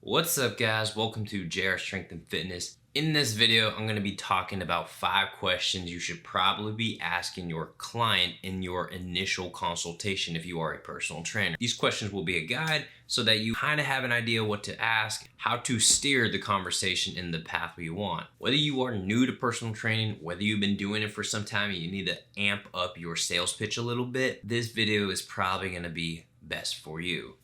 What's up guys, welcome to JR Strength and Fitness. In this video, I'm going to be talking about 5 questions you should probably be asking your client in your initial consultation if you are a personal trainer. These questions will be a guide so that you kind of have an idea what to ask, how to steer the conversation in the path you want. Whether you are new to personal training, whether you've been doing it for some time and you need to amp up your sales pitch a little bit, this video is probably going to be best for you.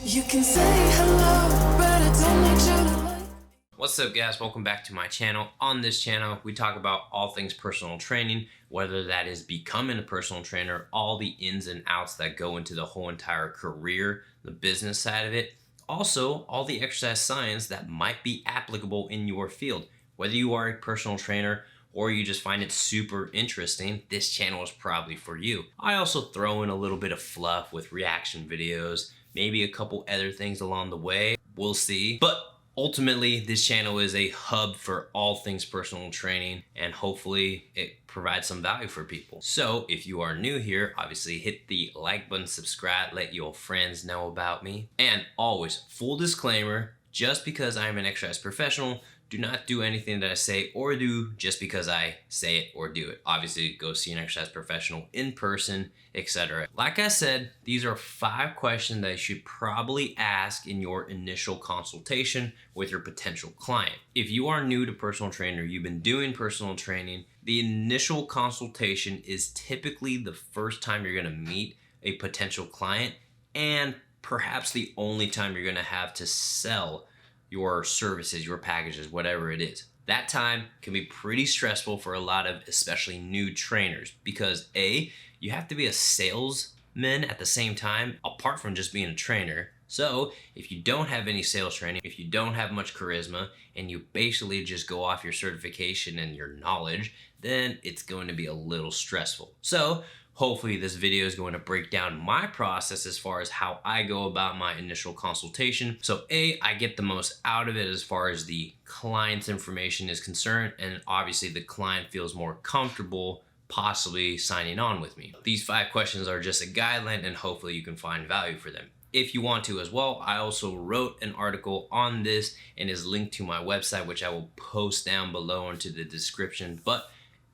You can say hello, but I don't need you to like. What's up guys, welcome back to my channel. On this channel, we talk about all things personal training, whether that is becoming a personal trainer, all the ins and outs that go into the whole entire career, the business side of it. Also, all the exercise science that might be applicable in your field. Whether you are a personal trainer or you just find it super interesting, this channel is probably for you. I also throw in a little bit of fluff with reaction videos, maybe a couple other things along the way. We'll see. But ultimately, this channel is a hub for all things personal training, and hopefully it provides some value for people. So if you are new here, obviously hit the like button, subscribe, let your friends know about me. And always, full disclaimer, just because I'm an exercise professional, do not do anything that I say or do just because I say it or do it. Obviously, go see an exercise professional in person, etc. Like I said, these are 5 questions that you should probably ask in your initial consultation with your potential client. If you are new to personal trainer, you've been doing personal training, the initial consultation is typically the first time you're going to meet a potential client and perhaps the only time you're going to have to sell your services, your packages, whatever it is. That time can be pretty stressful for a lot of especially new trainers because A, you have to be a salesman at the same time apart from just being a trainer. So if you don't have any sales training, if you don't have much charisma, and you basically just go off your certification and your knowledge, then it's going to be a little stressful. So hopefully this video is going to break down my process as far as how I go about my initial consultation. So A, I get the most out of it as far as the client's information is concerned, and obviously the client feels more comfortable possibly signing on with me. These 5 questions are just a guideline and hopefully you can find value for them. If you want to as well, I also wrote an article on this and is linked to my website, which I will post down below into the description. But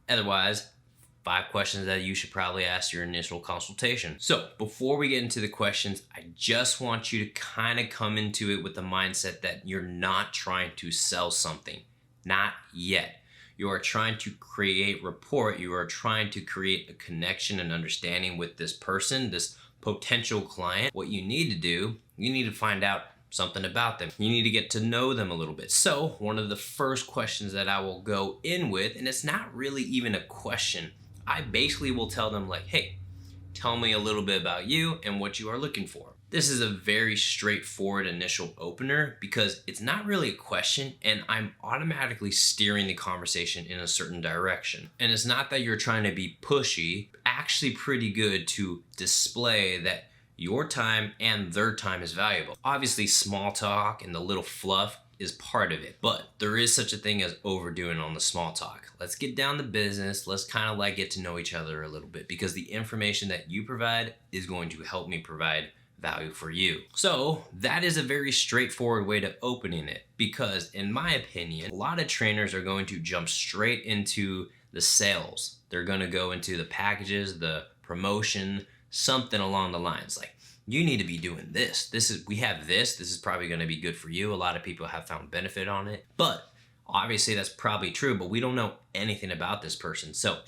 otherwise, 5 questions that you should probably ask your initial consultation. So before we get into the questions, I just want you to kind of come into it with the mindset that you're not trying to sell something. Not yet. You are trying to create rapport. You are trying to create a connection and understanding with this person, this potential client. What you need to do, you need to find out something about them. You need to get to know them a little bit. So one of the first questions that I will go in with, and it's not really even a question, I basically will tell them like, hey, tell me a little bit about you and what you are looking for. This is a very straightforward initial opener because it's not really a question and I'm automatically steering the conversation in a certain direction. And it's not that you're trying to be pushy, actually pretty good to display that your time and their time is valuable. Obviously, small talk and the little fluff is part of it, but there is such a thing as overdoing on the small talk. Let's get down to business. Let's kind of like get to know each other a little bit because the information that you provide is going to help me provide value for you. So that is a very straightforward way to opening it because in my opinion, a lot of trainers are going to jump straight into the sales. They're going to go into the packages, the promotion, something along the lines like, you need to be doing this. We have this is probably going to be good for you. A lot of people have found benefit on it, but obviously that's probably true, but we don't know anything about this person. So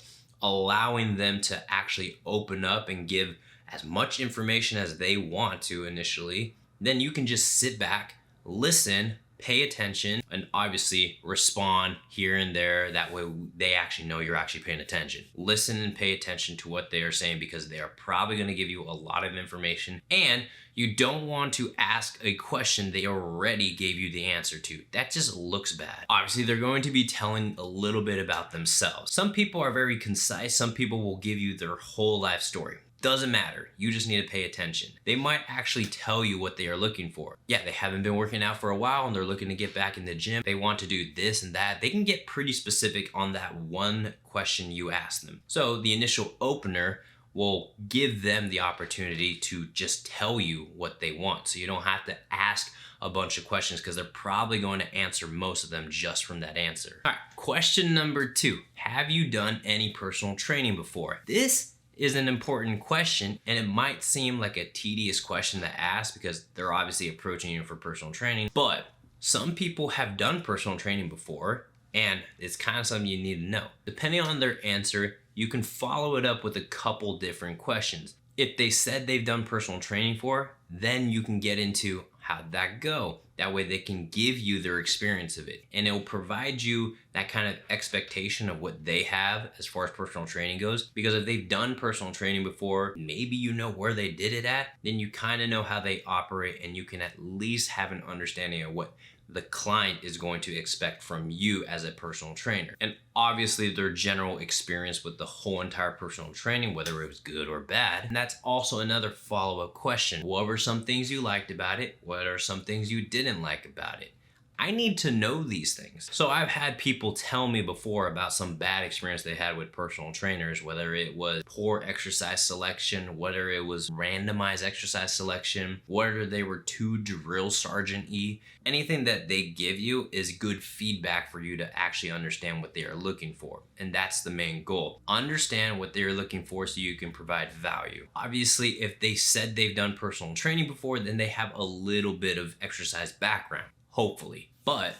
allowing them to actually open up and give as much information as they want to initially, then you can just sit back, listen, pay attention, and obviously respond here and there. That way they actually know you're actually paying attention. Listen and pay attention to what they are saying because they are probably going to give you a lot of information, and you don't want to ask a question they already gave you the answer to. That just looks bad. Obviously, they're going to be telling a little bit about themselves. Some people are very concise. Some people will give you their whole life story. Doesn't matter. You just need to pay attention. They might actually tell you what they are looking for. Yeah, they haven't been working out for a while and they're looking to get back in the gym. They want to do this and that. They can get pretty specific on that one question you ask them. So the initial opener will give them the opportunity to just tell you what they want. So you don't have to ask a bunch of questions because they're probably going to answer most of them just from that answer. All right, question number 2. Have you done any personal training before? This is an important question, and it might seem like a tedious question to ask because they're obviously approaching you for personal training, but some people have done personal training before, and it's kind of something you need to know. Depending on their answer, you can follow it up with a couple different questions. If they said they've done personal training for, then you can get into how'd that go? That way they can give you their experience of it. And it will provide you that kind of expectation of what they have as far as personal training goes. Because if they've done personal training before, maybe you know where they did it at, then you kind of know how they operate and you can at least have an understanding of what the client is going to expect from you as a personal trainer. And obviously their general experience with the whole entire personal training, whether it was good or bad. And that's also another follow-up question. What were some things you liked about it? What are some things you didn't like about it? I need to know these things. So I've had people tell me before about some bad experience they had with personal trainers, whether it was poor exercise selection, whether it was randomized exercise selection, whether they were too drill sergeant-y. Anything that they give you is good feedback for you to actually understand what they are looking for. And that's the main goal. Understand what they're looking for so you can provide value. Obviously, if they said they've done personal training before, then they have a little bit of exercise background. Hopefully. But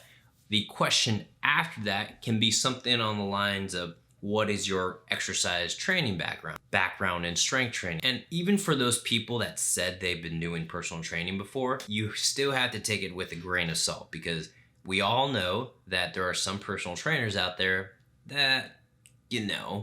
the question after that can be something on the lines of, what is your exercise training background in strength training? And even for those people that said they've been doing personal training before, you still have to take it with a grain of salt, because we all know that there are some personal trainers out there that,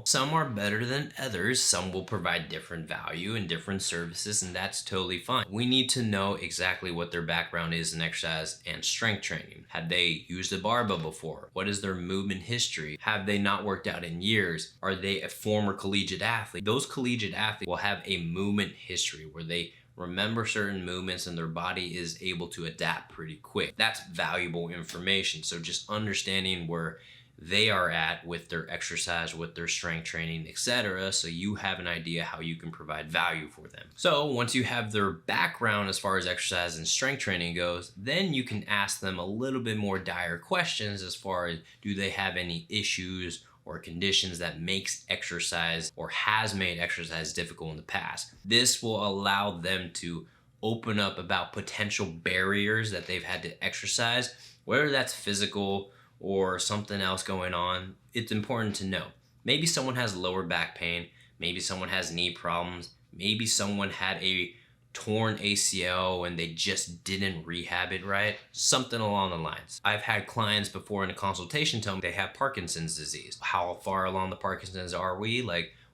some are better than others. Some will provide different value and different services, and that's totally fine. We need to know exactly what their background is in exercise and strength training. Have they used a barbell before? What is their movement history? Have they not worked out in years? Are they a former collegiate athlete? Those collegiate athletes will have a movement history where they remember certain movements and their body is able to adapt pretty quick. That's valuable information. So just understanding where they are at with their exercise, with their strength training, etc. So you have an idea how you can provide value for them. So once you have their background as far as exercise and strength training goes, then you can ask them a little bit more dire questions as far as, do they have any issues or conditions that makes exercise or has made exercise difficult in the past. This will allow them to open up about potential barriers that they've had to exercise, whether that's physical or something else going on. It's important to know. Maybe someone has lower back pain, maybe someone has knee problems, maybe someone had a torn ACL and they just didn't rehab it right, something along the lines. I've had clients before in a consultation tell me they have Parkinson's disease. How far along the Parkinson's are we?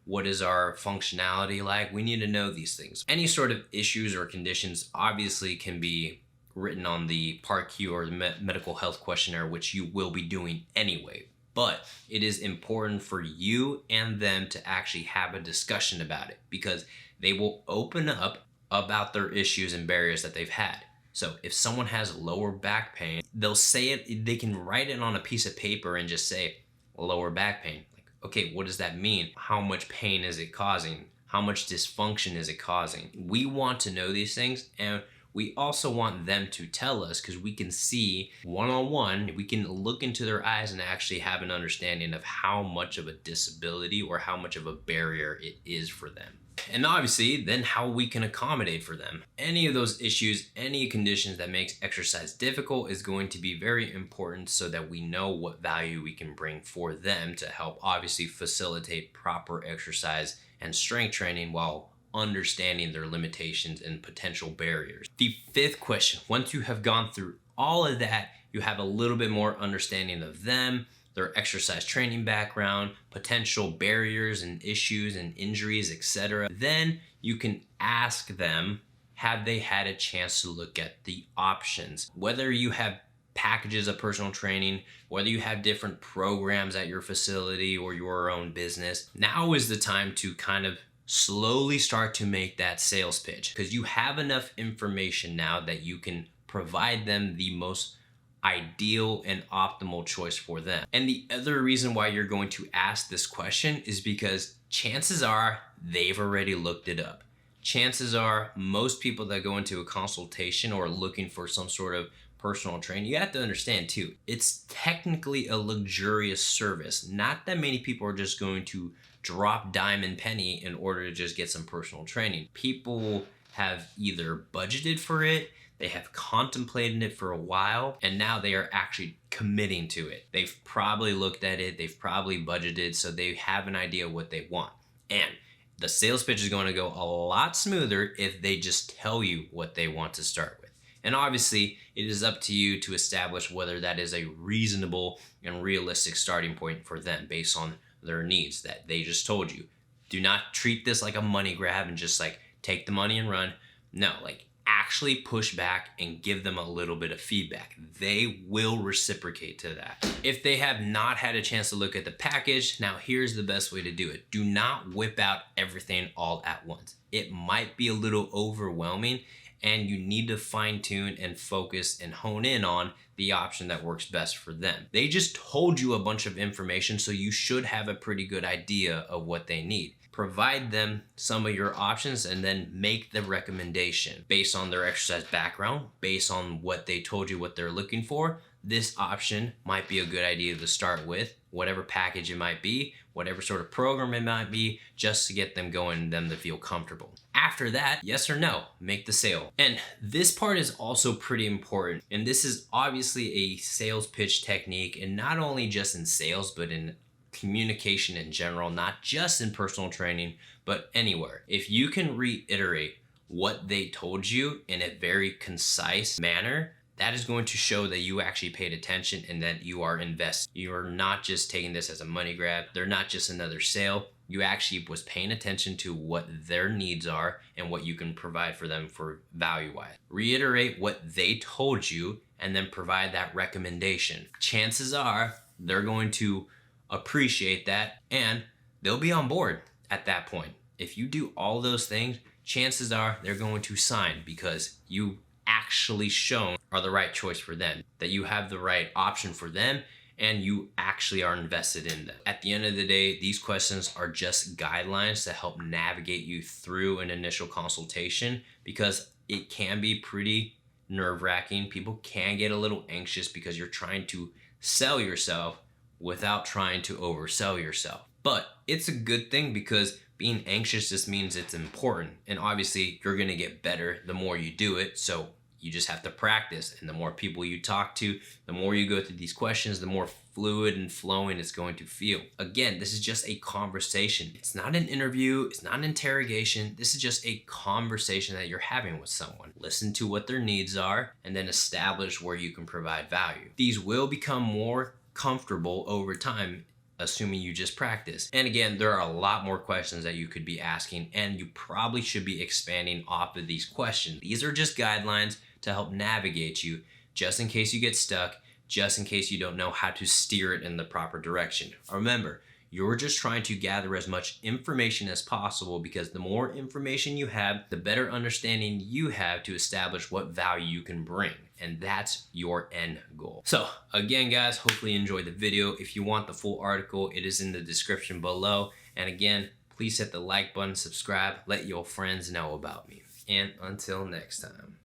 What is our functionality like? We need to know these things. Any sort of issues or conditions obviously can be written on the PARQ or the medical health questionnaire, which you will be doing anyway. But it is important for you and them to actually have a discussion about it, because they will open up about their issues and barriers that they've had. So if someone has lower back pain, they'll say it, they can write it on a piece of paper and just say lower back pain. Okay, what does that mean? How much pain is it causing? How much dysfunction is it causing? We want to know these things, and we also want them to tell us, because we can see one-on-one, we can look into their eyes and actually have an understanding of how much of a disability or how much of a barrier it is for them. And obviously, then how we can accommodate for them. Any of those issues, any conditions that makes exercise difficult is going to be very important, so that we know what value we can bring for them to help obviously facilitate proper exercise and strength training while understanding their limitations and potential barriers. The 5th question, once you have gone through all of that, you have a little bit more understanding of them, their exercise training background, potential barriers and issues and injuries, etc. Then you can ask them, have they had a chance to look at the options? Whether you have packages of personal training, whether you have different programs at your facility or your own business, now is the time to kind of slowly start to make that sales pitch, because you have enough information now that you can provide them the most ideal and optimal choice for them. And the other reason why you're going to ask this question is because chances are they've already looked it up. Chances are most people that go into a consultation or looking for some sort of personal training, you have to understand too, it's technically a luxurious service. Not that many people are just going to drop dime and penny in order to just get some personal training. People have either budgeted for it, they have contemplated it for a while, and now they are actually committing to it. They've probably looked at it, they've probably budgeted, so they have an idea what they want. And the sales pitch is going to go a lot smoother if they just tell you what they want to start with. And obviously, it is up to you to establish whether that is a reasonable and realistic starting point for them based on their needs that they just told you. Do not treat this like a money grab and just like take the money and run. No, like actually push back and give them a little bit of feedback. They will reciprocate to that. If they have not had a chance to look at the package, now here's the best way to do it. Do not whip out everything all at once. It might be a little overwhelming, and you need to fine tune and focus and hone in on the option that works best for them. They just told you a bunch of information, so you should have a pretty good idea of what they need. Provide them some of your options and then make the recommendation based on their exercise background, based on what they told you what they're looking for. This option might be a good idea to start with, whatever package it might be, whatever sort of program it might be, just to get them going and them to feel comfortable. After that, yes or no, make the sale. And this part is also pretty important. And this is obviously a sales pitch technique, and not only just in sales, but in communication in general, not just in personal training, but anywhere. If you can reiterate what they told you in a very concise manner, that is going to show that you actually paid attention and that you are invested. You are not just taking this as a money grab. They're not just another sale. You actually was paying attention to what their needs are and what you can provide for them for value-wise. Reiterate what they told you and then provide that recommendation. Chances are they're going to appreciate that and they'll be on board at that point. If you do all those things, chances are they're going to sign because you actually shown are the right choice for them, that you have the right option for them, and you actually are invested in them. At the end of the day, these questions are just guidelines to help navigate you through an initial consultation, because it can be pretty nerve-wracking. People can get a little anxious because you're trying to sell yourself without trying to oversell yourself. But it's a good thing, because being anxious just means it's important. And obviously you're gonna get better the more you do it. So you just have to practice. And the more people you talk to, the more you go through these questions, the more fluid and flowing it's going to feel. Again, this is just a conversation. It's not an interview. It's not an interrogation. This is just a conversation that you're having with someone. Listen to what their needs are and then establish where you can provide value. These will become more comfortable over time, assuming you just practice. And again, there are a lot more questions that you could be asking, and you probably should be expanding off of these questions. These are just guidelines to help navigate you, just in case you get stuck, just in case you don't know how to steer it in the proper direction. Remember, you're just trying to gather as much information as possible, because the more information you have, the better understanding you have to establish what value you can bring. And that's your end goal. So again, guys, hopefully you enjoyed the video. If you want the full article, it is in the description below. And again, please hit the like button, subscribe, let your friends know about me. And until next time.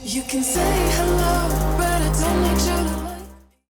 You can say hello, but I don't need you to